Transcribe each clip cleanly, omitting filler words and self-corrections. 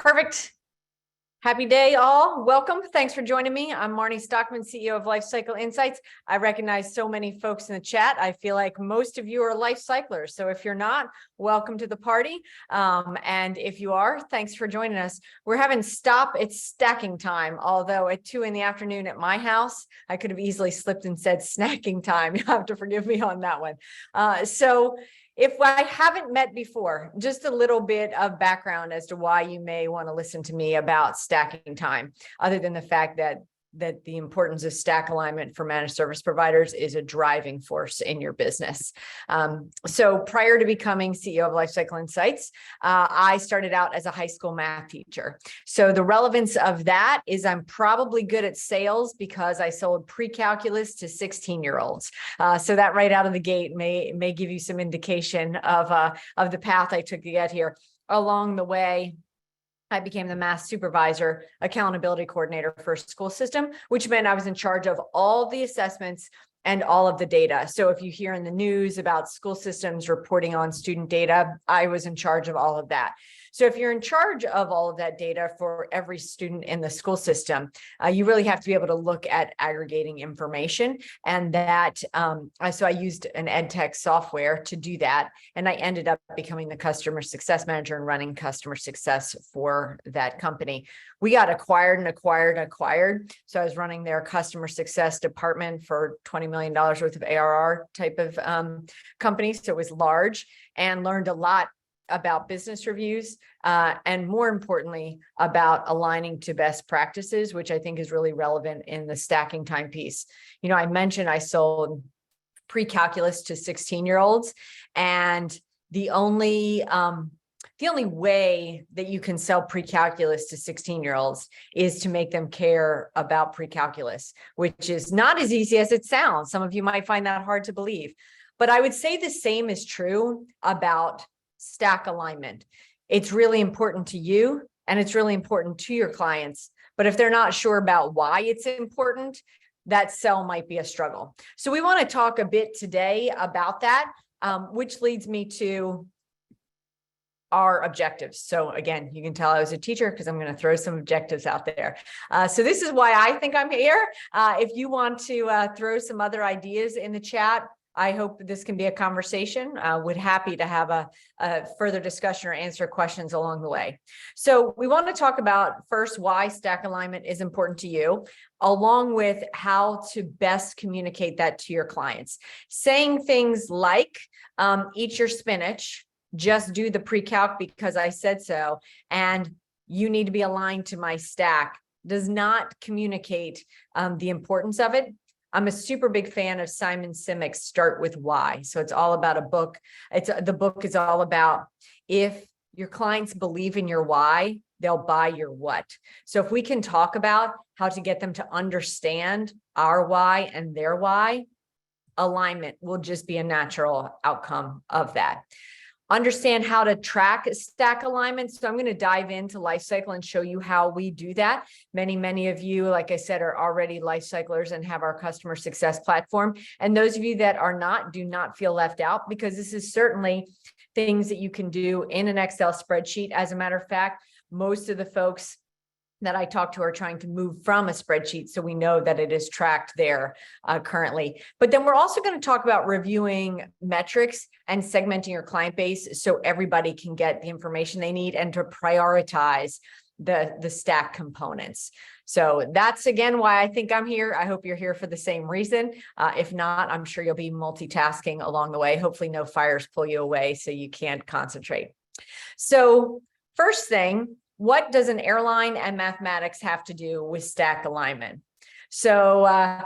Perfect. Happy day, all. Welcome. Thanks for joining me. I'm Marnie Stockman, CEO of Lifecycle Insights. I recognize so many folks in the chat. I feel like most of you are life cyclers. So if you're not, welcome to the party. And if you are, thanks for joining us. We're having it's stacking time. Although at 2 p.m. at my house, I could have easily slipped and said snacking time. You have to forgive me on that one. If I haven't met before, just a little bit of background as to why you may want to listen to me about stacking time, other than the fact that the importance of stack alignment for managed service providers is a driving force in your business. So prior to becoming CEO of Lifecycle Insights, I started out as a high school math teacher. So the relevance of that is I'm probably good at sales because I sold pre-calculus to 16-year-olds. So that right out of the gate may give you some indication of the path I took to get here. Along the way, I became the math supervisor, accountability coordinator for a school system, which meant I was in charge of all the assessments and all of the data. So if you hear in the news about school systems reporting on student data, I was in charge of all of that. So if you're in charge of all of that data for every student in the school system, you really have to be able to look at aggregating information. And that, so I used an ed tech software to do that. And I ended up becoming the customer success manager and running customer success for that company. We got acquired. So I was running their customer success department for $20 million worth of ARR type of company. So it was large, and learned a lot about business reviews, and more importantly, about aligning to best practices, which I think is really relevant in the stacking time piece. You know, I mentioned I sold pre-calculus to 16-year-olds, and the only way that you can sell pre-calculus to 16-year-olds is to make them care about pre-calculus, which is not as easy as it sounds. Some of you might find that hard to believe, but I would say the same is true about stack alignment. It's really important to you, and it's really important to your clients. But if they're not sure about why it's important, that sell might be a struggle. So we want to talk a bit today about that, which leads me to our objectives. So again, you can tell I was a teacher because I'm going to throw some objectives out there. So this is why I think I'm here. If you want to throw some other ideas in the chat, I hope this can be a conversation. Would happy to have a further discussion or answer questions along the way. So we want to talk about first why stack alignment is important to you, along with how to best communicate that to your clients. Saying things like, eat your spinach, just do the pre-calc because I said so, and you need to be aligned to my stack does not communicate the importance of it. I'm a super big fan of Simon Sinek's Start With Why. So it's all about a book. The book is all about if your clients believe in your why, they'll buy your what. So if we can talk about how to get them to understand our why and their why, alignment will just be a natural outcome of that. Understand how to track stack alignment. So I'm going to dive into Lifecycle and show you how we do that. Many of you, like I said, are already Lifecyclers and have our customer success platform. And those of you that are not, do not feel left out, because this is certainly things that you can do in an Excel spreadsheet. As a matter of fact, most of the folks that I talk to are trying to move from a spreadsheet, so we know that it is tracked there currently. But then we're also going to talk about reviewing metrics and segmenting your client base so everybody can get the information they need, and to prioritize the stack components. So that's, again, why I think I'm here. I hope you're here for the same reason. If not, I'm sure you'll be multitasking along the way. Hopefully no fires pull you away so you can't concentrate. So first thing, what does an airline and mathematics have to do with stack alignment? So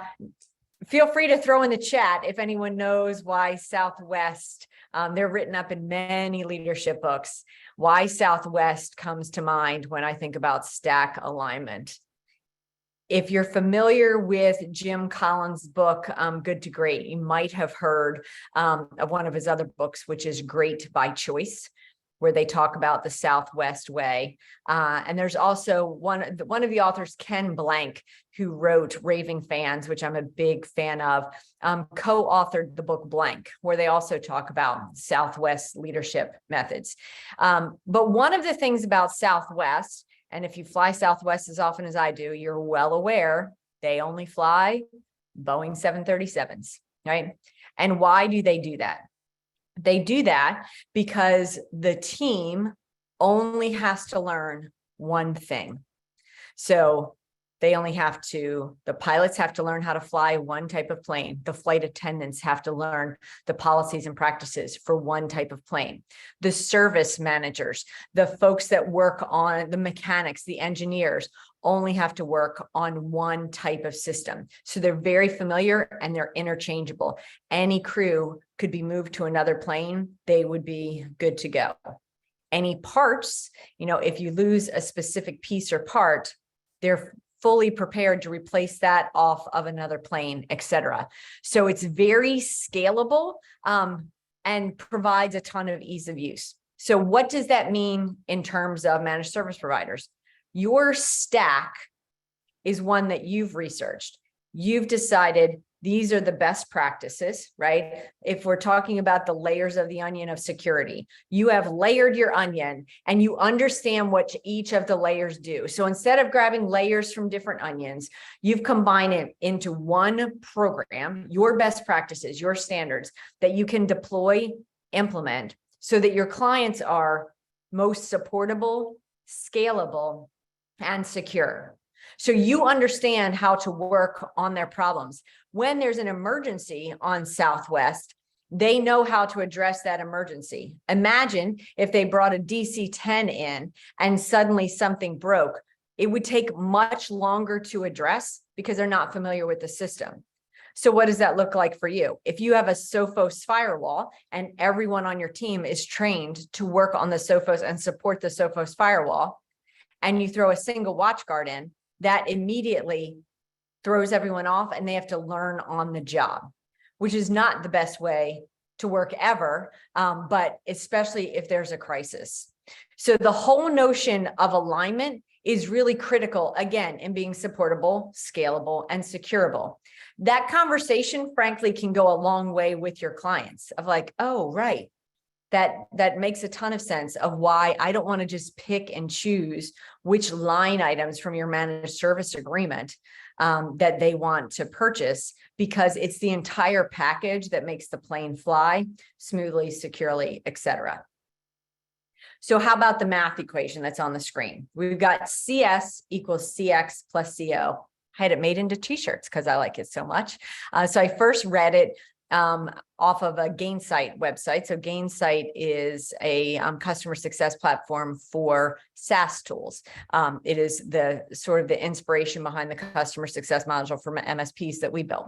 feel free to throw in the chat if anyone knows why Southwest, they're written up in many leadership books, why Southwest comes to mind when I think about stack alignment. If you're familiar with Jim Collins' book, Good to Great, you might have heard of one of his other books, which is Great by Choice. where they talk about the Southwest way. And there's also one of the authors, Ken Blank, who wrote Raving Fans, which I'm a big fan of, co-authored the book Blank, where they also talk about Southwest leadership methods. But one of the things about Southwest, and if you fly Southwest as often as I do, you're well aware they only fly Boeing 737s, right? And why do they do that? They do that because the team only has to learn one thing. So the pilots have to learn how to fly one type of plane. The flight attendants have to learn the policies and practices for one type of plane. The service managers, the folks that work on the mechanics, the engineers, only have to work on one type of system. So they're very familiar and they're interchangeable. Any crew could be moved to another plane, they would be good to go. Any parts, if you lose a specific piece or part, they're fully prepared to replace that off of another plane, et cetera. So it's very scalable and provides a ton of ease of use. So what does that mean in terms of managed service providers? Your stack is one that you've researched. You've decided these are the best practices, right? If we're talking about the layers of the onion of security, you have layered your onion and you understand what each of the layers do. So instead of grabbing layers from different onions, you've combined it into one program, your best practices, your standards that you can deploy, implement, so that your clients are most supportable, scalable, and secure. So you understand how to work on their problems. When there's an emergency on Southwest, they know how to address that emergency. Imagine if they brought a DC-10 in and suddenly something broke. It would take much longer to address because they're not familiar with the system. So what does that look like for you? If you have a Sophos firewall and everyone on your team is trained to work on the Sophos and support the Sophos firewall, and you throw a single WatchGuard in, that immediately throws everyone off and they have to learn on the job, which is not the best way to work ever, but especially if there's a crisis. So the whole notion of alignment is really critical, again, in being supportable, scalable, and securable. That conversation, frankly, can go a long way with your clients of like, oh, right. That makes a ton of sense of why I don't want to just pick and choose which line items from your managed service agreement that they want to purchase, because it's the entire package that makes the plane fly smoothly, securely, et cetera. So how about the math equation that's on the screen? We've got CS equals CX plus CO. I had it made into t-shirts because I like it so much. So I first read it off of a Gainsight website. So Gainsight is a customer success platform for SaaS tools. It is the sort of the inspiration behind the customer success module for MSPs that we build.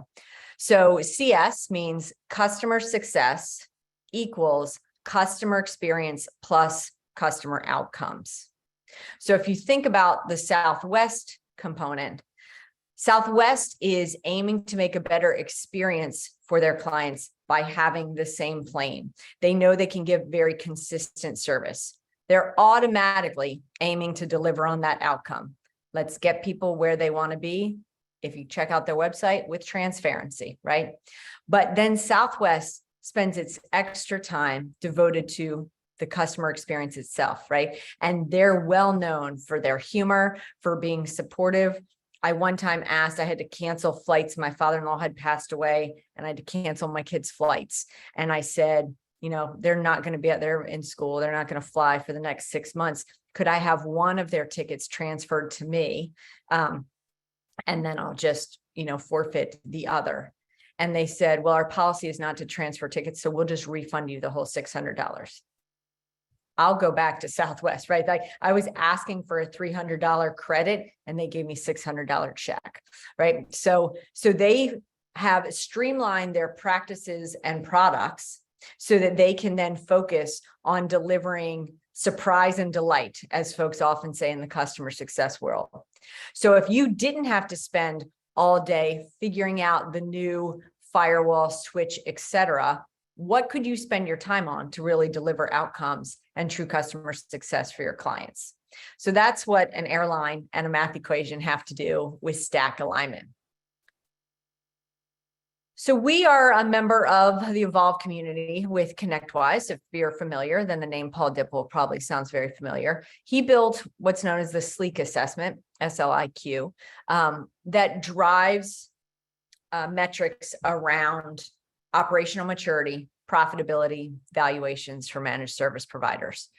So CS means customer success equals customer experience plus customer outcomes. So if you think about the Southwest component, Southwest is aiming to make a better experience for their clients by having the same plane. They know they can give very consistent service. They're automatically aiming to deliver on that outcome. Let's get people where they want to be. If you check out their website with transparency, right? But then Southwest spends its extra time devoted to the customer experience itself, right? And they're well known for their humor, for being supportive. I one time asked, I had to cancel flights. My father-in-law had passed away and I had to cancel my kids' flights. And I said, they're not going to be out there in school. They're not going to fly for the next 6 months. Could I have one of their tickets transferred to me? And then I'll just, forfeit the other. And they said, well, our policy is not to transfer tickets, so we'll just refund you the whole $600. I'll go back to Southwest, right? Like I was asking for a $300 credit and they gave me $600 check, right? So they have streamlined their practices and products so that they can then focus on delivering surprise and delight, as folks often say in the customer success world. So if you didn't have to spend all day figuring out the new firewall switch, et cetera, What could you spend your time on to really deliver outcomes and true customer success for your clients? So that's what an airline and a math equation have to do with stack alignment. So we are a member of the Evolve community with ConnectWise. If you're familiar, then the name Paul Dipple probably sounds very familiar. He built what's known as the SLEEK assessment, SLIQ, that drives metrics around operational maturity, profitability, valuations for managed service providers.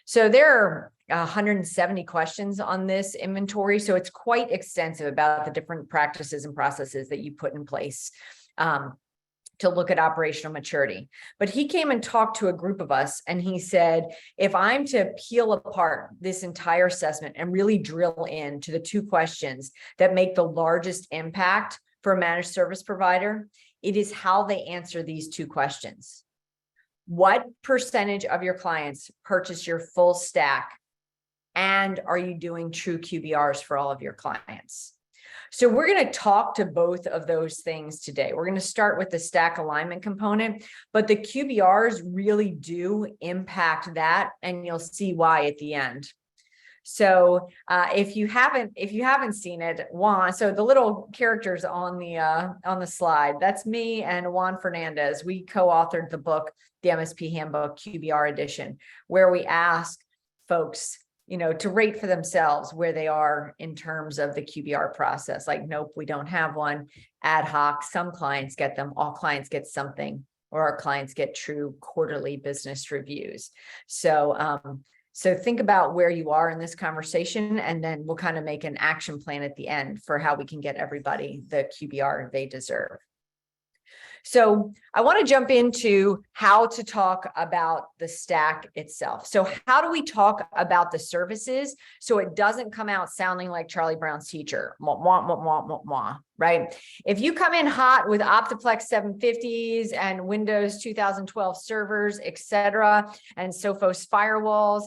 So there are 170 questions on this inventory. So it's quite extensive about the different practices and processes that you put in place to look at operational maturity. But he came and talked to a group of us and he said, if I'm to peel apart this entire assessment and really drill into the two questions that make the largest impact for a managed service provider, it is how they answer these two questions. What percentage of your clients purchase your full stack? And are you doing true QBRs for all of your clients? So we're going to talk to both of those things today. We're going to start with the stack alignment component, but the QBRs really do impact that, and you'll see why at the end. So if you haven't seen it, Juan, so the little characters on the slide, that's me and Juan Fernandez. We co-authored the book, the MSP Handbook QBR Edition, where we ask folks, to rate for themselves where they are in terms of the QBR process. Like, nope, we don't have one. Ad hoc, some clients get them, all clients get something, or our clients get true quarterly business reviews. So think about where you are in this conversation, and then we'll kind of make an action plan at the end for how we can get everybody the QBR they deserve. So I want to jump into how to talk about the stack itself. So how do we talk about the services so it doesn't come out sounding like Charlie Brown's teacher, wah, wah, wah, wah, wah, wah, right? If you come in hot with Optiplex 750s and Windows 2012 servers, et cetera, and Sophos firewalls,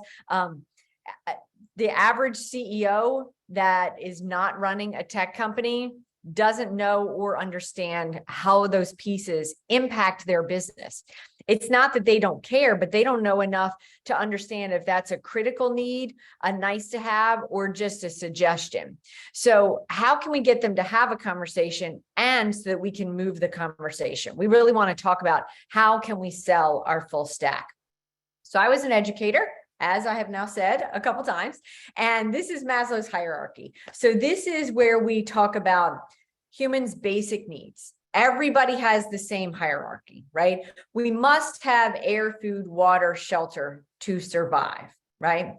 the average CEO that is not running a tech company doesn't know or understand how those pieces impact their business. It's not that they don't care, but they don't know enough to understand if that's a critical need, a nice to have, or just a suggestion. So how can we get them to have a conversation and so that we can move the conversation? We really want to talk about how can we sell our full stack. So I was an educator, as I have now said a couple times, and this is Maslow's hierarchy. So this is where we talk about humans' basic needs. Everybody has the same hierarchy, right? We must have air, food, water, shelter to survive, right?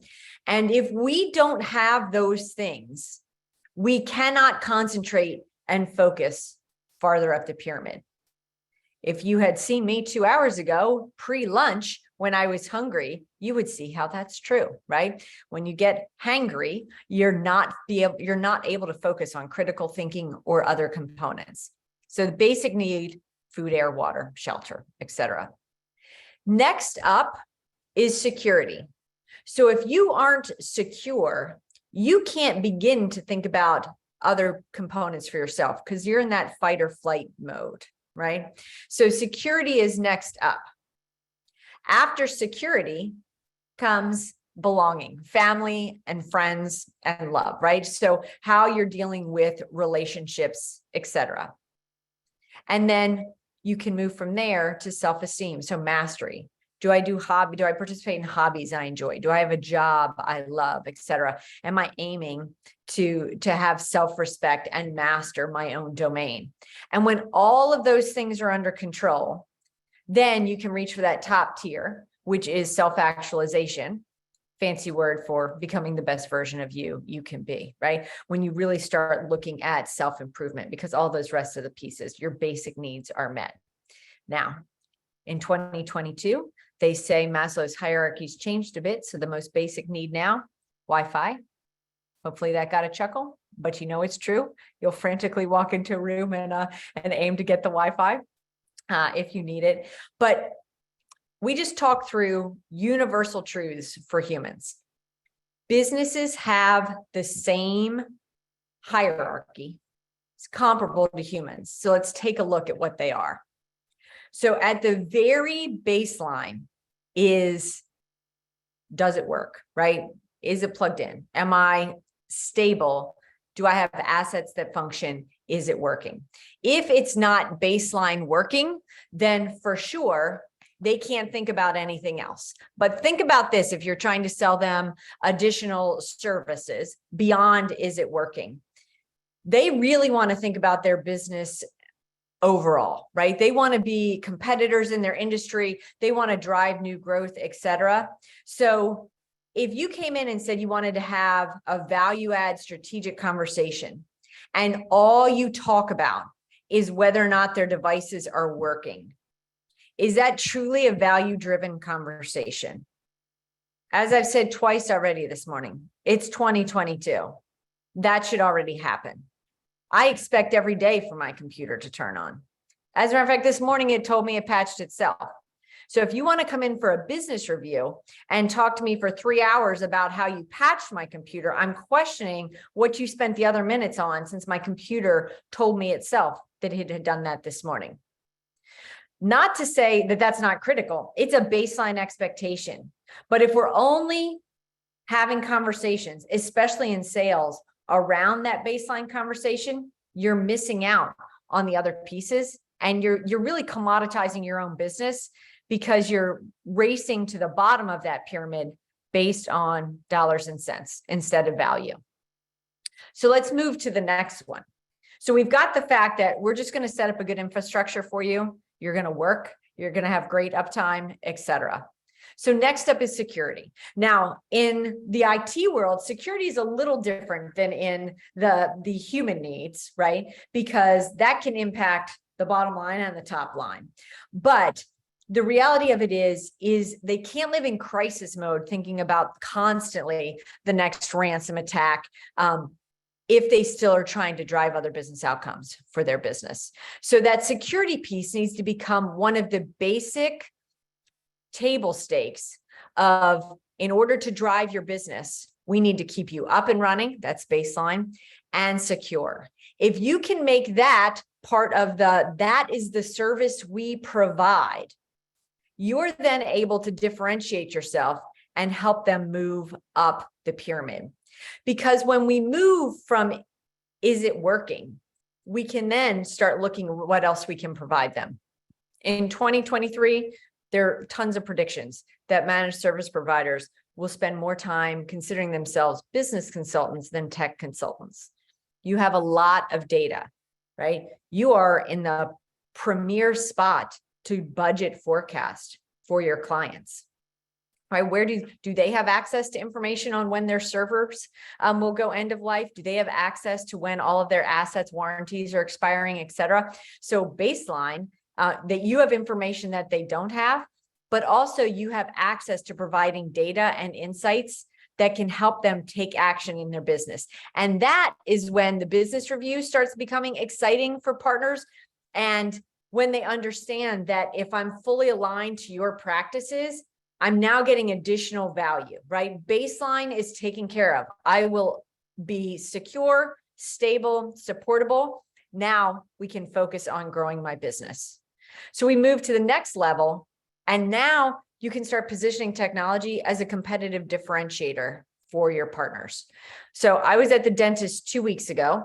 And if we don't have those things, we cannot concentrate and focus farther up the pyramid. If you had seen me 2 hours ago, pre-lunch, when I was hungry, you would see how that's true, right? When you get hangry, you're not able to focus on critical thinking or other components. So the basic need, food, air, water, shelter, etc. Next up is security. So if you aren't secure, you can't begin to think about other components for yourself because you're in that fight or flight mode, right? So security is next up. After security comes belonging, family and friends and love, right? So how you're dealing with relationships, etc. And then you can move from there to self-esteem. So mastery. Do I participate in hobbies I enjoy? Do I have a job I love, etc.? Am I aiming to have self-respect and master my own domain? And when all of those things are under control, then you can reach for that top tier, which is self-actualization, fancy word for becoming the best version of you can be, right? When you really start looking at self-improvement, because all those rest of the pieces, your basic needs are met. Now, in 2022, they say Maslow's hierarchy's changed a bit. So the most basic need now, Wi-Fi. Hopefully that got a chuckle, but it's true. You'll frantically walk into a room and aim to get the Wi-Fi. If you need it. But we just talked through universal truths for humans. Businesses have the same hierarchy. It's comparable to humans. So let's take a look at what they are. So at the very baseline is, does it work, right? Is it plugged in? Am I stable? Do I have assets that function? Is it working? If it's not baseline working, then for sure, they can't think about anything else. But think about this if you're trying to sell them additional services beyond, is it working? They really want to think about their business overall, right? They want to be competitors in their industry. They want to drive new growth, et cetera. So if you came in and said you wanted to have a value add strategic conversation and all you talk about is whether or not their devices are working, is that truly a value driven conversation? As I've said twice already this morning, it's 2022. That should already happen. I expect every day for my computer to turn on. As a matter of fact, this morning it told me it patched itself. So if you want to come in for a business review and talk to me for 3 hours about how you patched my computer, I'm questioning what you spent the other minutes on, since my computer told me itself that it had done that this morning. Not to say that that's not critical. It's a baseline expectation. But if we're only having conversations, especially in sales, around that baseline conversation, you're missing out on the other pieces, and you're really commoditizing your own business because you're racing to the bottom of that pyramid based on dollars and cents instead of value. So let's move to the next one. So we've got the fact that we're just going to set up a good infrastructure for you. You're going to work, you're going to have great uptime, et cetera. So next up is security. Now, in the IT world, security is a little different than in the human needs, right? Because that can impact the bottom line and the top line. But the reality of it is they can't live in crisis mode thinking about constantly the next ransom attack, if they still are trying to drive other business outcomes for their business. So that security piece needs to become one of the basic table stakes of, in order to drive your business, we need to keep you up and running, that's baseline, and secure. If you can make that part of that is the service we provide, you're then able to differentiate yourself and help them move up the pyramid. Because when we move from, is it working, we can then start looking at what else we can provide them. In 2023, there are tons of predictions that managed service providers will spend more time considering themselves business consultants than tech consultants. You have a lot of data, right? You are in the premier spot to budget forecast for your clients, right? Where do they have access to information on when their servers will go end of life? Do they have access to when all of their assets, warranties are expiring, et cetera? So baseline, that you have information that they don't have, but also you have access to providing data and insights that can help them take action in their business. And that is when the business review starts becoming exciting for partners. And when they understand that if I'm fully aligned to your practices, I'm now getting additional value, right? Baseline is taken care of. I will be secure, stable, supportable. Now we can focus on growing my business. So we move to the next level, and now you can start positioning technology as a competitive differentiator for your partners. So I was at the dentist 2 weeks ago.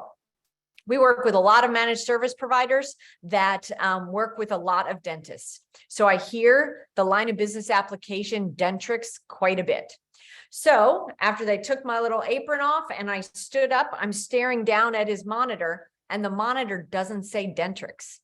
We work with a lot of managed service providers that work with a lot of dentists. So I hear the line of business application Dentrix quite a bit. So after they took my little apron off and I stood up, I'm staring down at his monitor, and the monitor doesn't say Dentrix.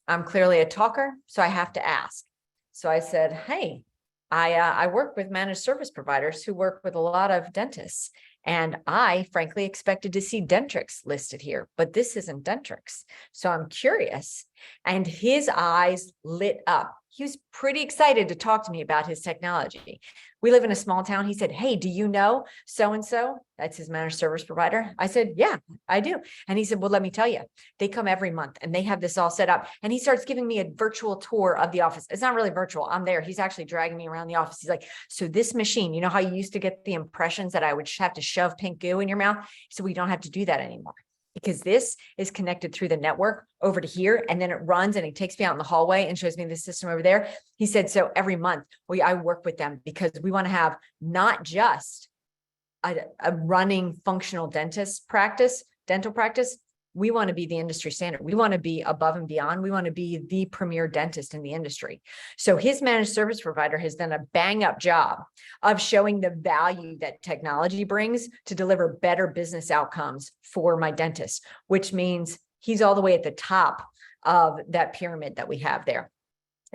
I'm clearly a talker, so I have to ask. So I said, hey, I work with managed service providers who work with a lot of dentists. And I frankly expected to see Dentrix listed here, but this isn't Dentrix. So I'm curious. And his eyes lit up. He was pretty excited to talk to me about his technology. We live in a small town. He said, hey, do you know so-and-so? That's his managed service provider. I said, yeah, I do. And he said, well, let me tell you, they come every month and they have this all set up. And he starts giving me a virtual tour of the office. It's not really virtual. I'm there. He's actually dragging me around the office. He's like, so this machine, you know how you used to get the impressions that I would have to shove pink goo in your mouth? So we don't have to do that anymore. because this is connected through the network over to here, and then it runs and it takes me out in the hallway and shows me the system over there. He said, so every month I work with them because we want to have not just a running functional dental practice. We want to be the industry standard. We want to be above and beyond. We want to be the premier dentist in the industry. So his managed service provider has done a bang up job of showing the value that technology brings to deliver better business outcomes for my dentist, which means he's all the way at the top of that pyramid that we have there.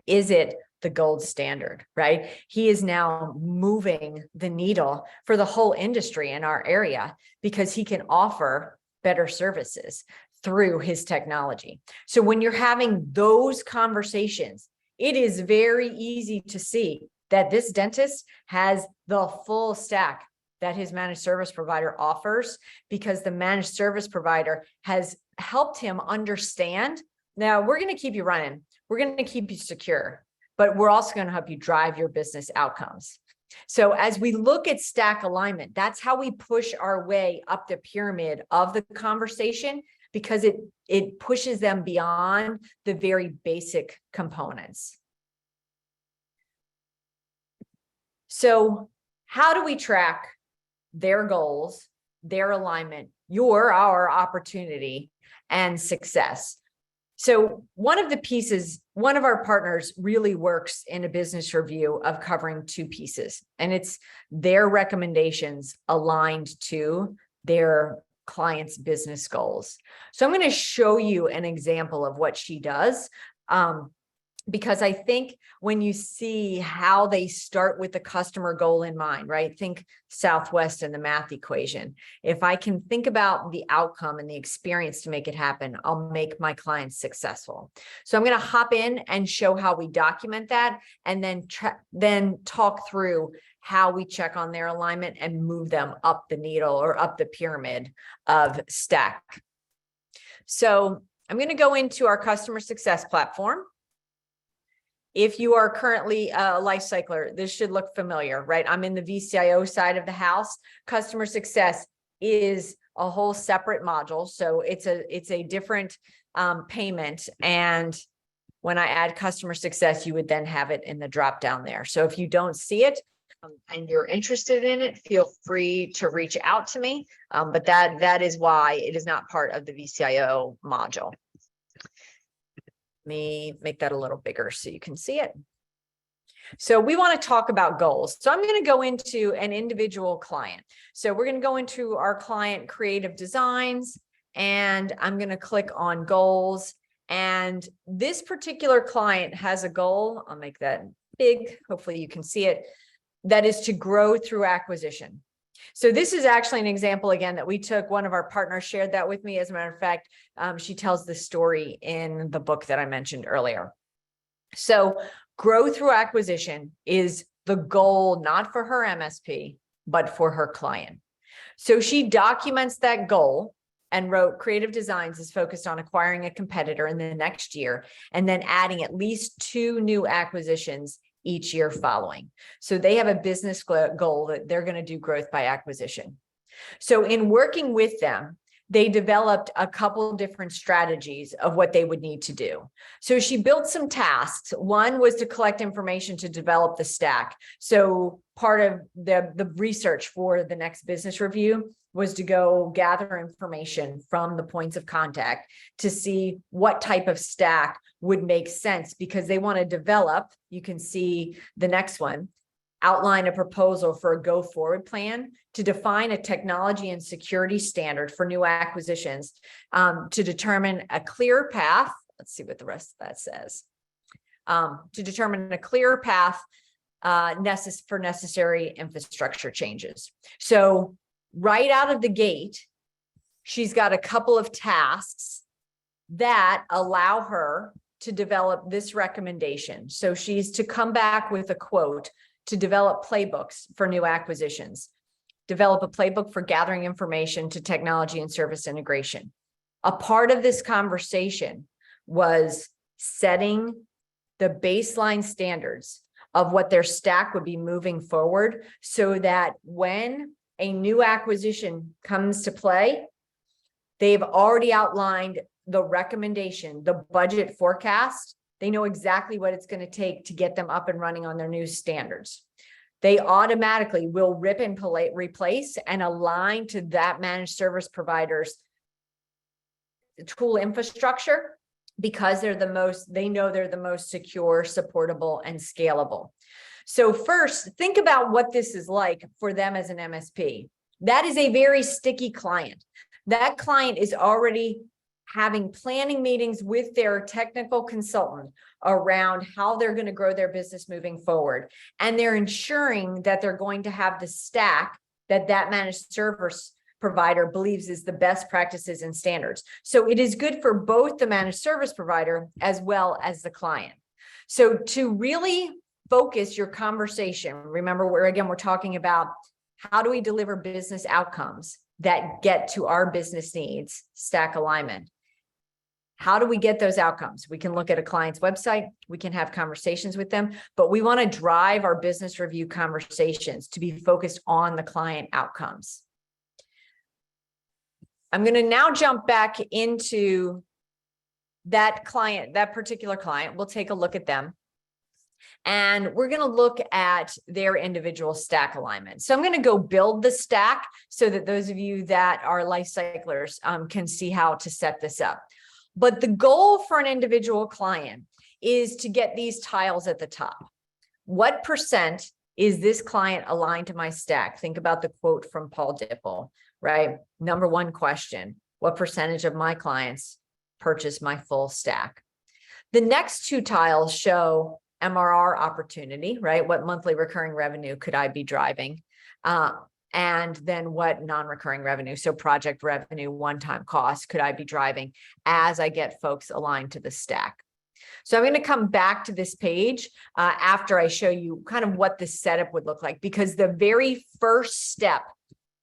Is it the gold standard, right? He is now moving the needle for the whole industry in our area because he can offer better services through his technology. So when you're having those conversations, it is very easy to see that this dentist has the full stack that his managed service provider offers, because the managed service provider has helped him understand, now we're going to keep you running, we're going to keep you secure, but we're also going to help you drive your business outcomes. So as we look at stack alignment, that's how we push our way up the pyramid of the conversation, because it pushes them beyond the very basic components. So how do we track their goals, their alignment, our opportunity and success? So one of our partners really works in a business review of covering two pieces, and it's their recommendations aligned to their client's business goals. So I'm going to show you an example of what she does. Because I think when you see how they start with the customer goal in mind, right? Think Southwest and the math equation. If I can think about the outcome and the experience to make it happen, I'll make my clients successful. So I'm going to hop in and show how we document that, and then talk through how we check on their alignment and move them up the needle or up the pyramid of stack. So I'm going to go into our customer success platform. If you are currently a life cycler, this should look familiar, right? I'm in the VCIO side of the house. Customer success is a whole separate module. So it's a different payment. And when I add customer success, you would then have it in the drop down there. So if you don't see it and you're interested in it, feel free to reach out to me. But that is why it is not part of the VCIO module. Me make that a little bigger so you can see it. So we want to talk about goals. So I'm going to go into an individual client. So we're going to go into our client creative designs, and I'm going to click on goals. And this particular client has a goal. I'll make that big. Hopefully you can see it. That is to grow through acquisition. So this is actually an example, again, that we took. One of our partners shared that with me. As a matter of fact, she tells the story in the book that I mentioned earlier. So grow through acquisition is the goal, not for her MSP, but for her client. So she documents that goal and wrote creative designs is focused on acquiring a competitor in the next year, and then adding at least 2 new acquisitions each year following. So they have a business goal that they're going to do growth by acquisition. So in working with them, they developed a couple different strategies of what they would need to do. So she built some tasks. One was to collect information to develop the stack. So part of the research for the next business review was to go gather information from the points of contact to see what type of stack would make sense, because they want to develop, you can see the next one, outline a proposal for a go forward plan to define a technology and security standard for new acquisitions, to determine a clear path. Let's see what the rest of that says. To determine a clear path for necessary infrastructure changes. So right out of the gate, she's got a couple of tasks that allow her to develop this recommendation. So she's to come back with a quote to develop playbooks for new acquisitions, develop a playbook for gathering information to technology and service integration. A part of this conversation was setting the baseline standards of what their stack would be moving forward, so that when a new acquisition comes to play, They've already outlined the recommendation, the budget forecast. They know exactly what it's going to take to get them up and running on their new standards. They automatically will rip and replace and align to that managed service provider's tool infrastructure, because they know they're the most secure, supportable, and scalable. So first, think about what this is like for them as an MSP. That is a very sticky client. That client is already having planning meetings with their technical consultant around how they're going to grow their business moving forward. And they're ensuring that they're going to have the stack that managed service provider believes is the best practices and standards. So it is good for both the managed service provider as well as the client. So to really focus your conversation, remember, we're talking about how do we deliver business outcomes that get to our business needs, stack alignment. How do we get those outcomes? We can look at a client's website, we can have conversations with them, but we want to drive our business review conversations to be focused on the client outcomes. I'm going to now jump back into that client, that particular client. We'll take a look at them. And we're going to look at their individual stack alignment. So I'm going to go build the stack so that those of you that are life cyclers can see how to set this up. But the goal for an individual client is to get these tiles at the top. What percent is this client aligned to my stack? Think about the quote from Paul Dipple, right? Number one question, what percentage of my clients purchase my full stack? The next two tiles show MRR opportunity, right? What monthly recurring revenue could I be driving? And then what non-recurring revenue, so project revenue, one-time costs, could I be driving as I get folks aligned to the stack? So I'm going to come back to this page after I show you kind of what the setup would look like, because the very first step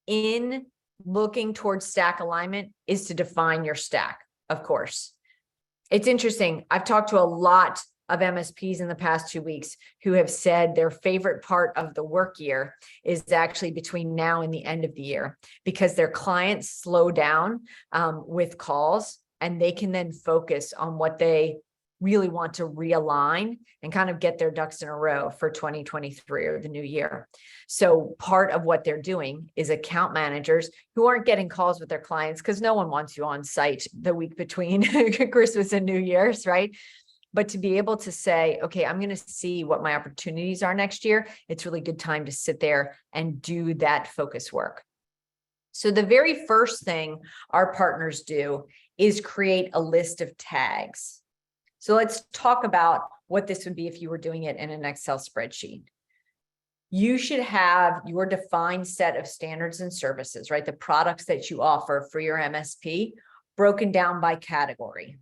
in looking towards stack alignment is to define your stack, of course. It's interesting. I've talked to a lot of MSPs in the past 2 weeks who have said their favorite part of the work year is actually between now and the end of the year, because their clients slow down with calls and they can then focus on what they really want to realign and kind of get their ducks in a row for 2023 or the new year. So part of what they're doing is account managers who aren't getting calls with their clients, because no one wants you on site the week between Christmas and New Year's, right? But to be able to say, okay, I'm going to see what my opportunities are next year, it's really good time to sit there and do that focus work. So the very first thing our partners do is create a list of tags. So let's talk about what this would be if you were doing it in an Excel spreadsheet. You should have your defined set of standards and services, right? The products that you offer for your MSP broken down by category.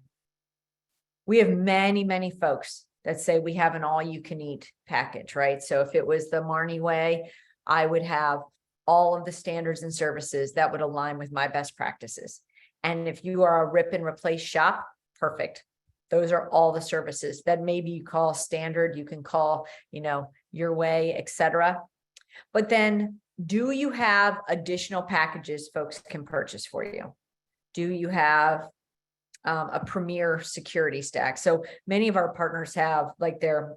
We have many, many folks that say we have an all-you-can-eat package, right? So if it was the Marnie way, I would have all of the standards and services that would align with my best practices. And if you are a rip and replace shop, perfect. Those are all the services that maybe you call standard, you can call, your way, etc. But then, do you have additional packages folks can purchase for you? Do you have a premier security stack? So many of our partners have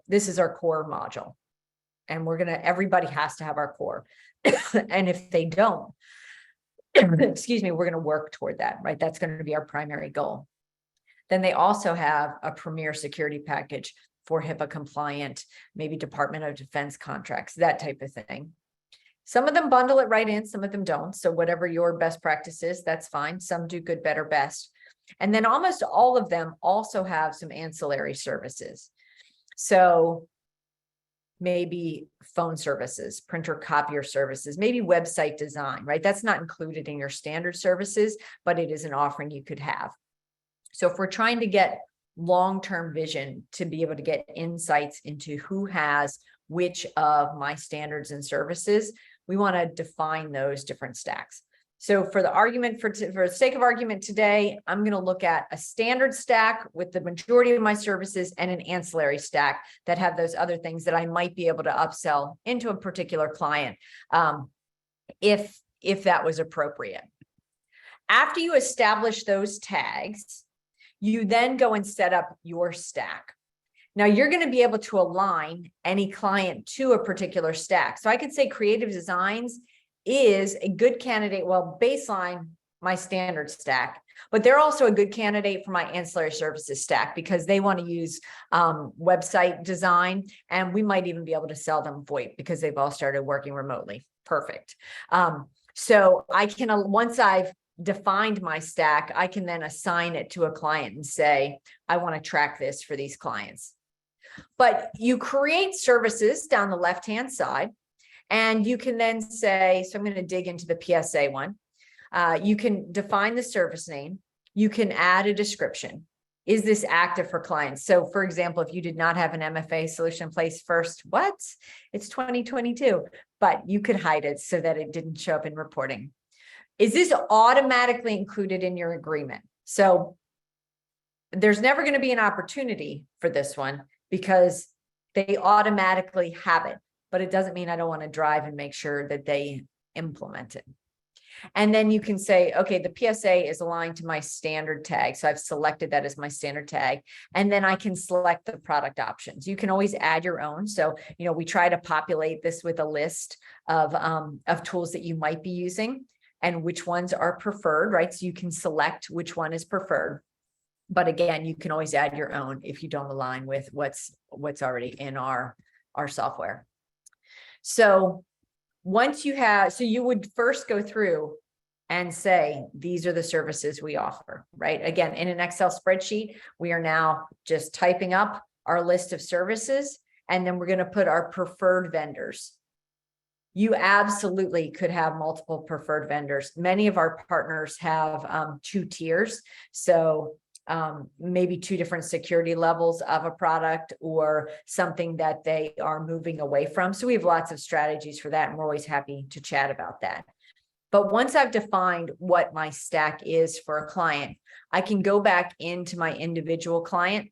this is our core module, and everybody has to have our core. And if they don't, excuse me, we're going to work toward that, right? That's going to be our primary goal. Then they also have a premier security package for HIPAA compliant, maybe Department of Defense contracts, that type of thing. Some of them bundle it right in, some of them don't. So whatever your best practice is, that's fine. Some do good, better, best. And then almost all of them also have some ancillary services. So maybe phone services, printer copier services, maybe website design, right? That's not included in your standard services, but it is an offering you could have. So if we're trying to get long-term vision to be able to get insights into who has which of my standards and services, we want to define those different stacks. So for the sake of argument today, I'm going to look at a standard stack with the majority of my services and an ancillary stack that have those other things that I might be able to upsell into a particular client if that was appropriate. After you establish those tags, you then go and set up your stack. Now you're going to be able to align any client to a particular stack. So I could say Creative Designs is a good candidate. Well, baseline, my standard stack, but they're also a good candidate for my ancillary services stack because they want to use website design, and we might even be able to sell them VoIP because they've all started working remotely. Perfect. So I can, once I've defined my stack, I can then assign it to a client and say, I want to track this for these clients. But you create services down the left-hand side, and you can then say, so I'm going to dig into the PSA one. You can define the service name. You can add a description. Is this active for clients? So for example, if you did not have an MFA solution in place first, what? It's 2022, but you could hide it so that it didn't show up in reporting. Is this automatically included in your agreement? So there's never going to be an opportunity for this one because they automatically have it, but it doesn't mean I don't want to drive and make sure that they implement it. And then you can say, okay, the PSA is aligned to my standard tag. So I've selected that as my standard tag. And then I can select the product options. You can always add your own. So, we try to populate this with a list of tools that you might be using and which ones are preferred, right? So you can select which one is preferred. But again, you can always add your own if you don't align with what's already in our software. So once you have, so you would first go through and say, these are the services we offer, right? Again, in an Excel spreadsheet, we are now just typing up our list of services, and then we're going to put our preferred vendors. You absolutely could have multiple preferred vendors. Many of our partners have 2 tiers. So maybe 2 different security levels of a product or something that they are moving away from. So we have lots of strategies for that, and we're always happy to chat about that. But once I've defined what my stack is for a client, I can go back into my individual client.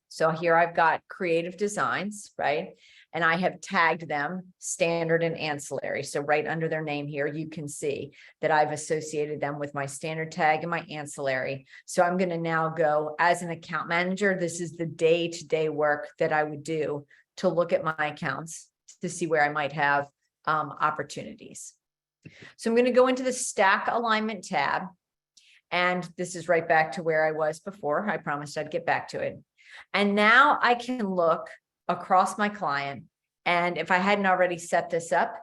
So here I've got Creative Designs, right? And I have tagged them standard and ancillary. So right under their name here, you can see that I've associated them with my standard tag and my ancillary. So I'm going to now go as an account manager. This is the day-to-day work that I would do to look at my accounts to see where I might have opportunities. So I'm going to go into the stack alignment tab. And this is right back to where I was before. I promised I'd get back to it. And now I can look across my client. And if I hadn't already set this up,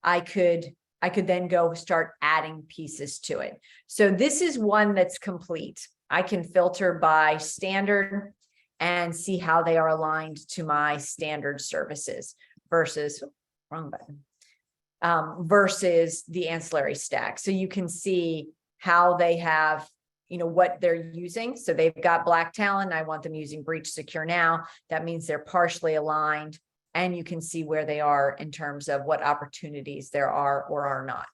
I could then go start adding pieces to it. So this is one that's complete. I can filter by standard and see how they are aligned to my standard services versus, wrong button, versus the ancillary stack. So you can see how they have, what they're using. So they've got Black Talent. I want them using Breach Secure Now. That means they're partially aligned, and you can see where they are in terms of what opportunities there are or are not.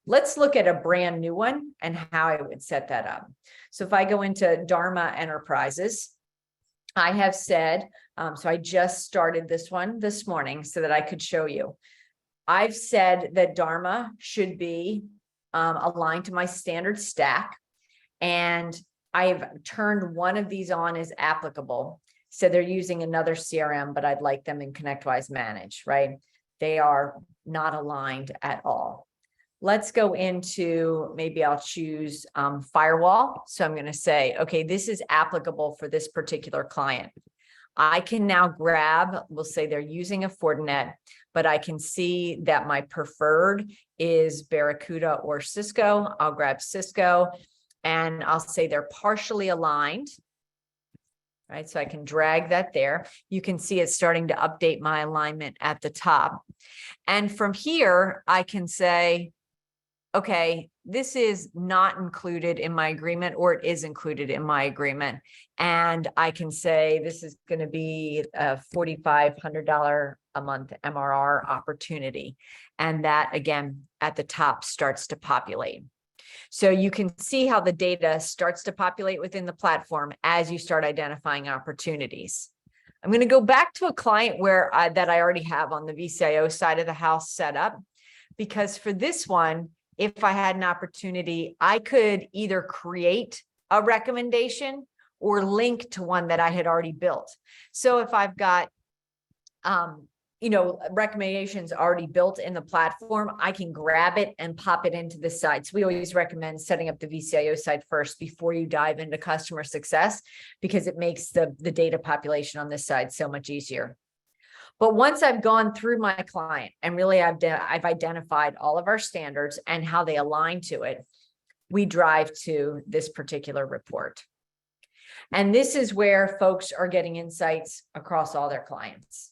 Let's look at a brand new one and how I would set that up. So if I go into Dharma Enterprises, I have said, so I just started this one this morning so that I could show you. I've said that Dharma should be aligned to my standard stack. And I've turned one of these on as applicable. So they're using another CRM, but I'd like them in ConnectWise Manage, right? They are not aligned at all. Let's go into, maybe I'll choose firewall. So I'm going to say, okay, this is applicable for this particular client. I can now grab, we'll say they're using a Fortinet, but I can see that my preferred is Barracuda or Cisco. I'll grab Cisco. And I'll say they're partially aligned, right? So I can drag that there. You can see it's starting to update my alignment at the top. And from here, I can say, okay, this is not included in my agreement, or it is included in my agreement. And I can say, this is going to be a $4,500 a month MRR opportunity. And that, again, at the top starts to populate. So you can see how the data starts to populate within the platform as you start identifying opportunities. I'm going to go back to a client that I already have on the VCIO side of the house set up, because for this one, if I had an opportunity, I could either create a recommendation or link to one that I had already built. So if I've got, recommendations already built in the platform, I can grab it and pop it into the site. So we always recommend setting up the VCIO site first before you dive into customer success, because it makes the data population on this side so much easier. But once I've gone through my client and really I've identified all of our standards and how they align to it, we drive to this particular report. And this is where folks are getting insights across all their clients.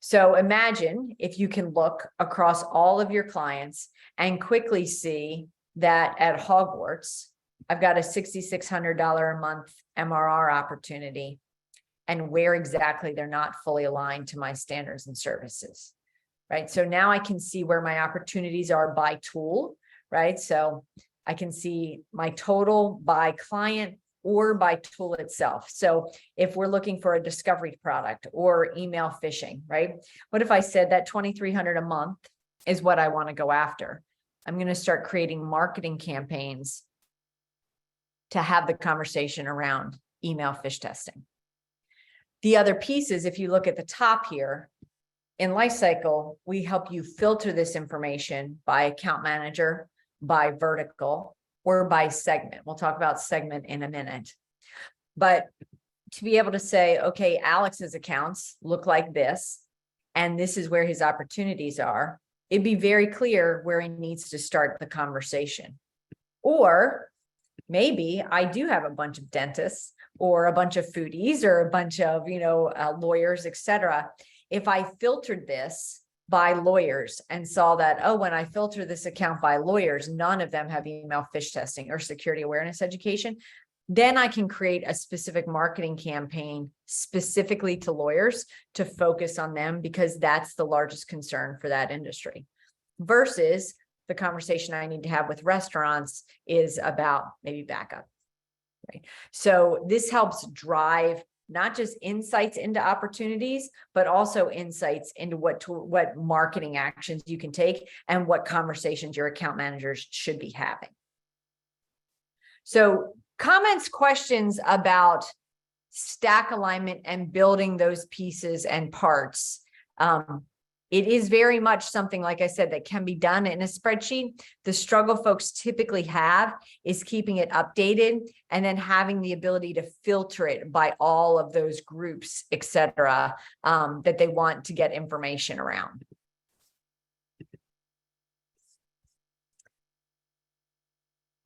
So imagine if you can look across all of your clients and quickly see that at Hogwarts, I've got a $6,600 a month MRR opportunity, and where exactly they're not fully aligned to my standards and services, right? So now I can see where my opportunities are by tool, right? So I can see my total by client or by tool itself. So if we're looking for a discovery product or email phishing, right? What if I said that $2,300 a month is what I want to go after? I'm going to start creating marketing campaigns to have the conversation around email phish testing. The other piece is, if you look at the top here, in Lifecycle, we help you filter this information by account manager, by vertical, or by segment. We'll talk about segment in a minute. But to be able to say, okay, Alex's accounts look like this, and this is where his opportunities are, it'd be very clear where he needs to start the conversation. Or maybe I do have a bunch of dentists or a bunch of foodies or a bunch of, lawyers, et cetera. If I filtered this by lawyers and saw that, oh, when I filter this account by lawyers, none of them have email phish testing or security awareness education, then I can create a specific marketing campaign specifically to lawyers to focus on them, because that's the largest concern for that industry. Versus the conversation I need to have with restaurants is about maybe backup. Right. So this helps drive not just insights into opportunities, but also insights into what marketing actions you can take and what conversations your account managers should be having. So comments, questions about stack alignment and building those pieces and parts. It is very much something, like I said, that can be done in a spreadsheet. The struggle folks typically have is keeping it updated and then having the ability to filter it by all of those groups, et cetera, that they want to get information around.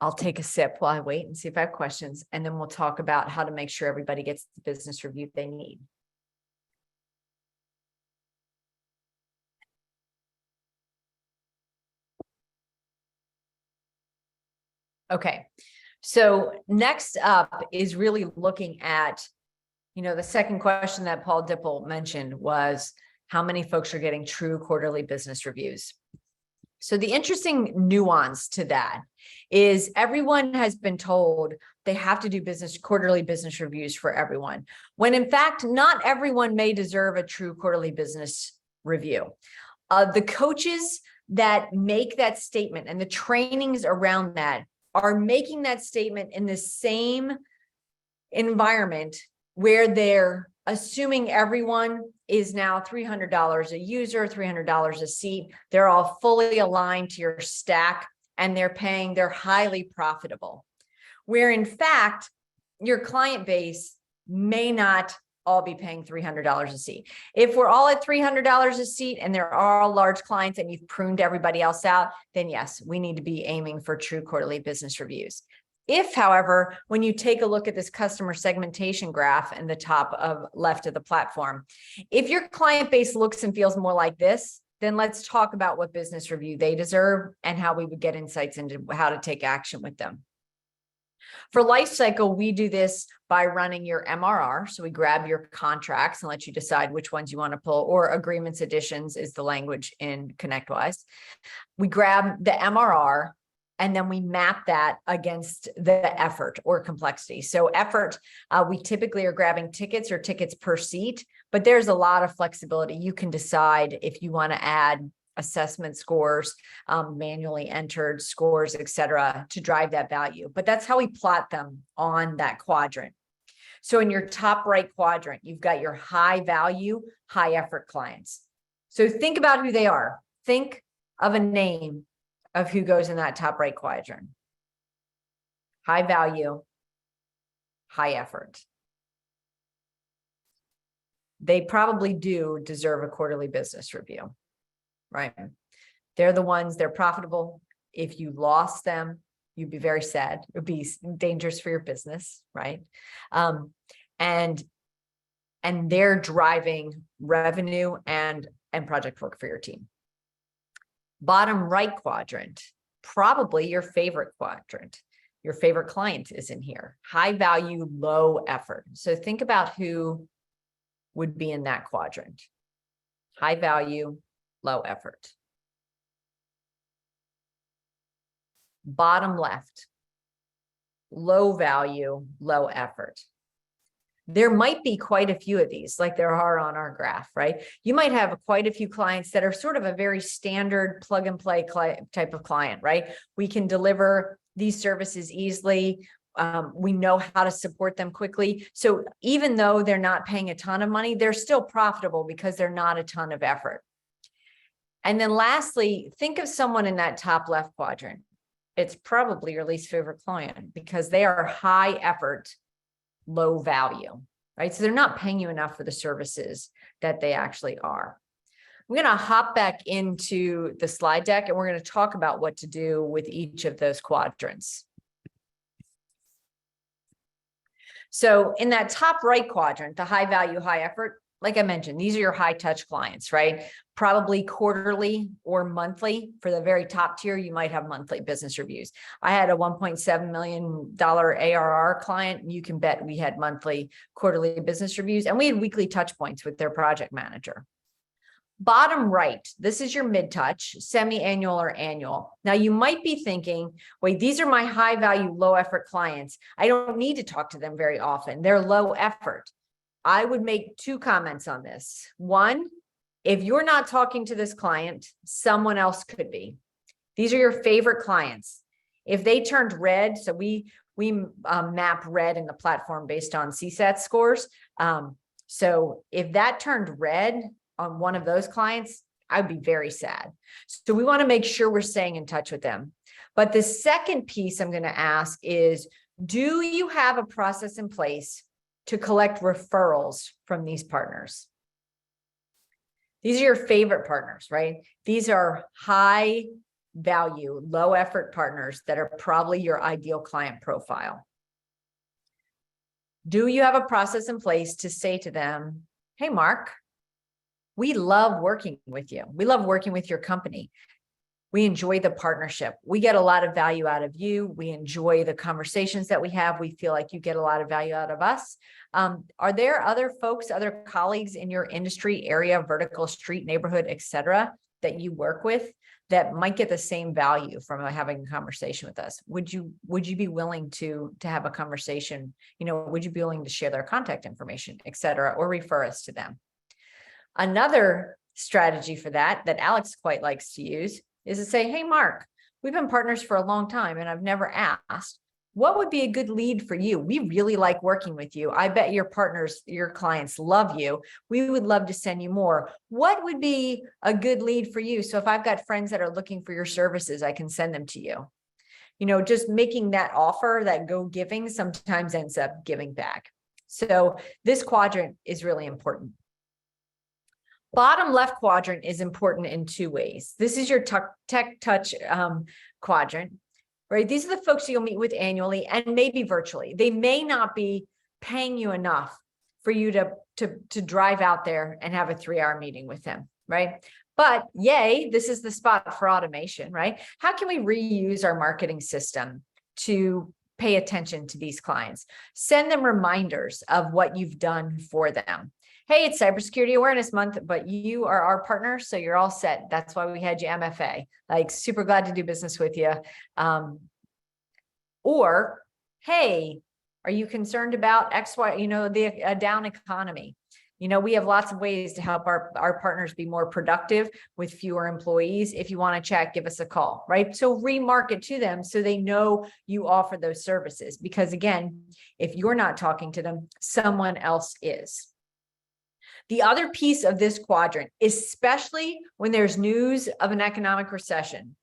I'll take a sip while I wait and see if I have questions, and then we'll talk about how to make sure everybody gets the business review they need. Okay, so next up is really looking at, the second question that Paul Dipple mentioned was how many folks are getting true quarterly business reviews. So the interesting nuance to that is everyone has been told they have to do quarterly business reviews for everyone, when in fact, not everyone may deserve a true quarterly business review. The coaches that make that statement and the trainings around that are making that statement in the same environment where they're assuming everyone is now $300 a user, $300 a seat. They're all fully aligned to your stack and they're highly profitable. Where in fact, your client base may not all be paying $300 a seat. If we're all at $300 a seat and there are all large clients and you've pruned everybody else out, then yes, we need to be aiming for true quarterly business reviews. If, however, when you take a look at this customer segmentation graph in the top of left of the platform, if your client base looks and feels more like this, then let's talk about what business review they deserve and how we would get insights into how to take action with them. For Lifecycle, we do this by running your MRR. So we grab your contracts and let you decide which ones you want to pull, or agreements additions is the language in ConnectWise. We grab the MRR and then we map that against the effort or complexity. So effort, we typically are grabbing tickets or tickets per seat, but there's a lot of flexibility. You can decide if you want to add assessment scores, manually entered scores, et cetera, to drive that value. But that's how we plot them on that quadrant. So in your top right quadrant, you've got your high value, high effort clients. So think about who they are. Think of a name of who goes in that top right quadrant. High value, high effort. They probably do deserve a quarterly business review, right? They're the ones, they're profitable. If you lost them, you'd be very sad. It would be dangerous for your business, right? And they're driving revenue and project work for your team. Bottom right quadrant, probably your favorite quadrant. Your favorite client is in here. High value, low effort. So think about who would be in that quadrant. High value, low effort. Bottom left, low value, low effort. There might be quite a few of these, like there are on our graph, right? You might have quite a few clients that are sort of a very standard plug and play type of client, right? We can deliver these services easily. We know how to support them quickly. So even though they're not paying a ton of money, they're still profitable because they're not a ton of effort. And then lastly, think of someone in that top left quadrant. It's probably your least favorite client because they are high effort, low value, right? So they're not paying you enough for the services that they actually are. I'm going to hop back into the slide deck and we're going to talk about what to do with each of those quadrants. So in that top right quadrant, the high value, high effort, like I mentioned, these are your high touch clients, right? Probably quarterly or monthly. For the very top tier, you might have monthly business reviews. I had a $1.7 million ARR client. You can bet we had monthly, quarterly business reviews, and we had weekly touch points with their project manager. Bottom right, this is your mid-touch, semi-annual or annual. Now you might be thinking, wait, these are my high value, low effort clients. I don't need to talk to them very often. They're low effort. I would make two comments on this. One, if you're not talking to this client, someone else could be. These are your favorite clients. If they turned red, so we map red in the platform based on CSAT scores. So if that turned red on one of those clients, I would be very sad. So we want to make sure we're staying in touch with them. But the second piece I'm going to ask is, do you have a process in place to collect referrals from these partners? These are your favorite partners, right? These are high value, low effort partners that are probably your ideal client profile. Do you have a process in place to say to them, hey, Mark, we love working with you. We love working with your company. We enjoy the partnership. We get a lot of value out of you. We enjoy the conversations that we have. We feel like you get a lot of value out of us. Are there other folks, other colleagues in your industry, area, vertical, street, neighborhood, et cetera, that you work with that might get the same value from having a conversation with us? Would you be willing to have a conversation? You know, would you be willing to share their contact information, et cetera, or refer us to them? Another strategy for that Alex quite likes to use is to say, hey, Mark, we've been partners for a long time and I've never asked, what would be a good lead for you? We really like working with you. I bet your partners, your clients love you. We would love to send you more. What would be a good lead for you? So if I've got friends that are looking for your services, I can send them to you. You know, just making that offer, that go giving, sometimes ends up giving back. So this quadrant is really important. Bottom left quadrant is important in two ways. This is your tech touch quadrant, right? These are the folks you'll meet with annually and maybe virtually. They may not be paying you enough for you to drive out there and have a 3-hour meeting with them, right? But yay, this is the spot for automation, right? How can we reuse our marketing system to pay attention to these clients? Send them reminders of what you've done for them. Hey, it's Cybersecurity Awareness Month, but you are our partner, so you're all set. That's why we had you MFA. Like, super glad to do business with you. Or, hey, are you concerned about X, Y, you know, the down economy? We have lots of ways to help our partners be more productive with fewer employees. If you want to chat, give us a call, right? So remarket to them so they know you offer those services. Because again, if you're not talking to them, someone else is. The other piece of this quadrant, especially when there's news of an economic recession,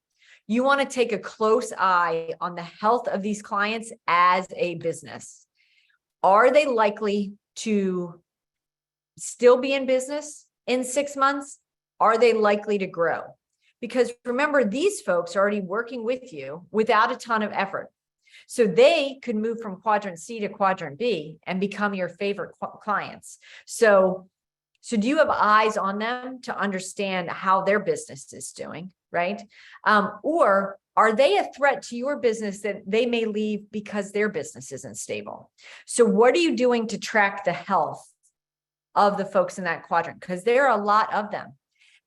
you want to take a close eye on the health of these clients as a business. Are they likely to still be in business in 6 months? Are they likely to grow? Because remember, these folks are already working with you without a ton of effort. So they could move from quadrant C to quadrant B and become your favorite clients. So do you have eyes on them to understand how their business is doing, right? Or are they a threat to your business that they may leave because their business isn't stable? So what are you doing to track the health of the folks in that quadrant? Because there are a lot of them.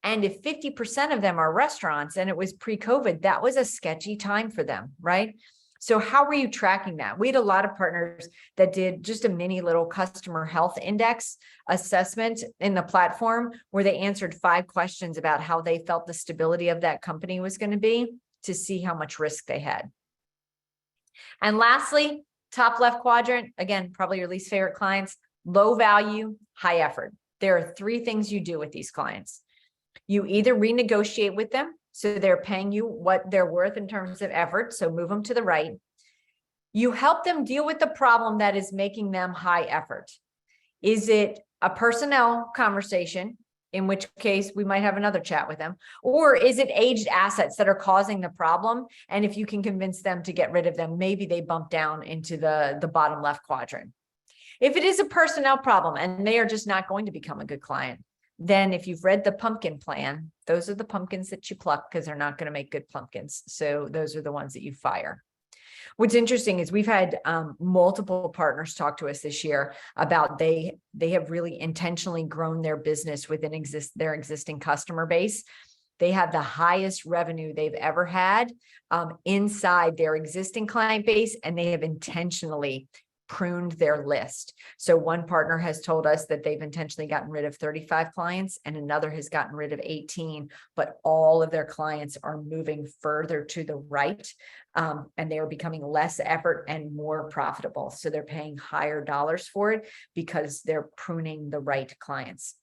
And if 50% of them are restaurants and it was pre-COVID, that was a sketchy time for them, right? So how were you tracking that? We had a lot of partners that did just a mini little customer health index assessment in the platform where they answered 5 questions about how they felt the stability of that company was going to be to see how much risk they had. And lastly, top left quadrant, again, probably your least favorite clients, low value, high effort. There are 3 things you do with these clients. You either renegotiate with them, so they're paying you what they're worth in terms of effort, so move them to the right. You help them deal with the problem that is making them high effort. Is it a personnel conversation, in which case we might have another chat with them, or is it aged assets that are causing the problem? And if you can convince them to get rid of them, maybe they bump down into the bottom left quadrant. If it is a personnel problem and they are just not going to become a good client, then if you've read the pumpkin plan, those are the pumpkins that you pluck because they're not going to make good pumpkins. So those are the ones that you fire. What's interesting is we've had multiple partners talk to us this year about they have really intentionally grown their business within their existing customer base. They have the highest revenue they've ever had inside their existing client base, and they have intentionally pruned their list. So one partner has told us that they've intentionally gotten rid of 35 clients and another has gotten rid of 18, but all of their clients are moving further to the right, and they are becoming less effort and more profitable. So they're paying higher dollars for it because they're pruning the right clients.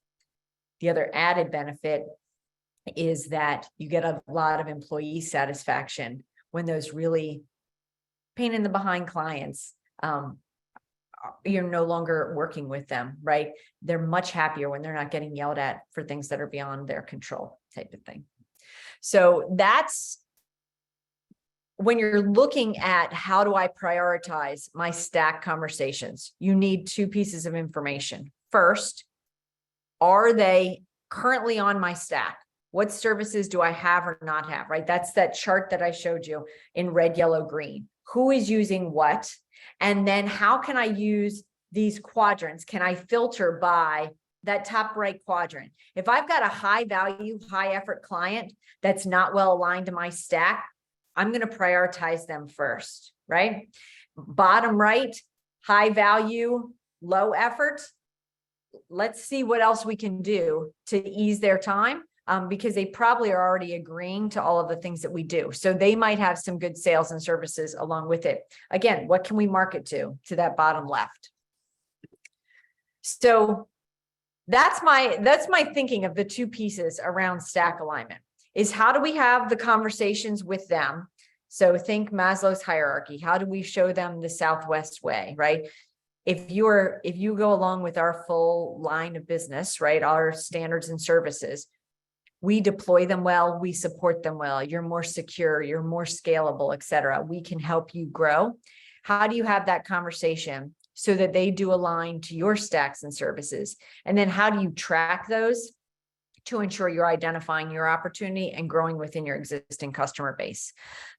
The other added benefit is that you get a lot of employee satisfaction when those really pain in the behind clients, you're no longer working with them, right? They're much happier when they're not getting yelled at for things that are beyond their control, type of thing. So that's when you're looking at how do I prioritize my stack conversations, you need 2 pieces of information. First, are they currently on my stack? What services do I have or not have, right? That's that chart that I showed you in red, yellow, green. Who is using what? And then how can I use these quadrants? Can I filter by that top right quadrant? If I've got a high value, high effort client that's not well aligned to my stack, I'm going to prioritize them first, right? Bottom right, high value, low effort. Let's see what else we can do to ease their time. Because they probably are already agreeing to all of the things that we do. So they might have some good sales and services along with it. Again, what can we market to that bottom left? So that's my thinking of the 2 pieces around stack alignment is how do we have the conversations with them? So think Maslow's hierarchy. How do we show them the Southwest way, right? If you go along with our full line of business, right, our standards and services, we deploy them well, we support them well, you're more secure, you're more scalable, et cetera. We can help you grow. How do you have that conversation so that they do align to your stacks and services? And then how do you track those to ensure you're identifying your opportunity and growing within your existing customer base?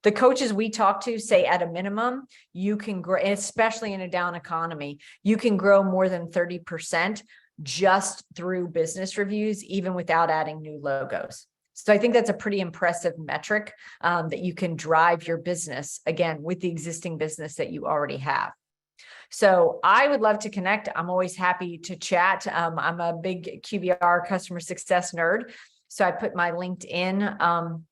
The coaches we talk to say at a minimum, you can grow, especially in a down economy, you can grow more than 30% just through business reviews, even without adding new logos. So I think that's a pretty impressive metric that you can drive your business, again, with the existing business that you already have. So I would love to connect. I'm always happy to chat. I'm a big QBR customer success nerd. So I put my LinkedIn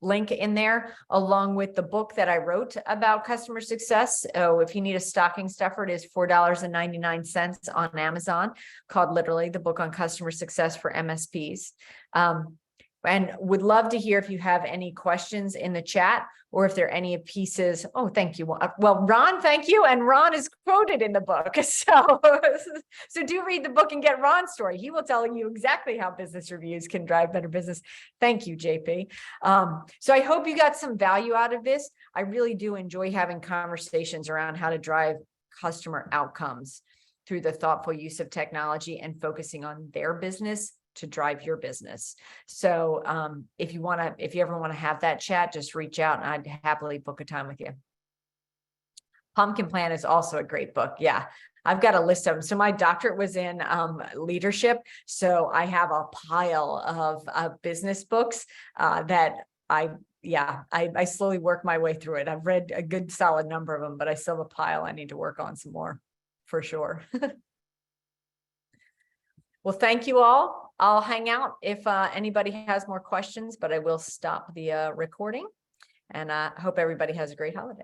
link in there along with the book that I wrote about customer success. Oh, if you need a stocking stuffer, it is $4.99 on Amazon, called literally The Book on Customer Success for MSPs. And would love to hear if you have any questions in the chat, or if there are any pieces. Oh, thank you. Well, Ron, thank you. And Ron is quoted in the book. So do read the book and get Ron's story. He will tell you exactly how business reviews can drive better business. Thank you, JP. So I hope you got some value out of this. I really do enjoy having conversations around how to drive customer outcomes through the thoughtful use of technology and focusing on their business to drive your business. So if you ever want to have that chat, just reach out and I'd happily book a time with you. Pumpkin Plan is also a great book. Yeah, I've got a list of them. So my doctorate was in leadership. So I have a pile of business books that I slowly work my way through it. I've read a good solid number of them, but I still have a pile I need to work on some more for sure. Well, thank you all. I'll hang out if anybody has more questions, but I will stop the recording, and I hope everybody has a great holiday.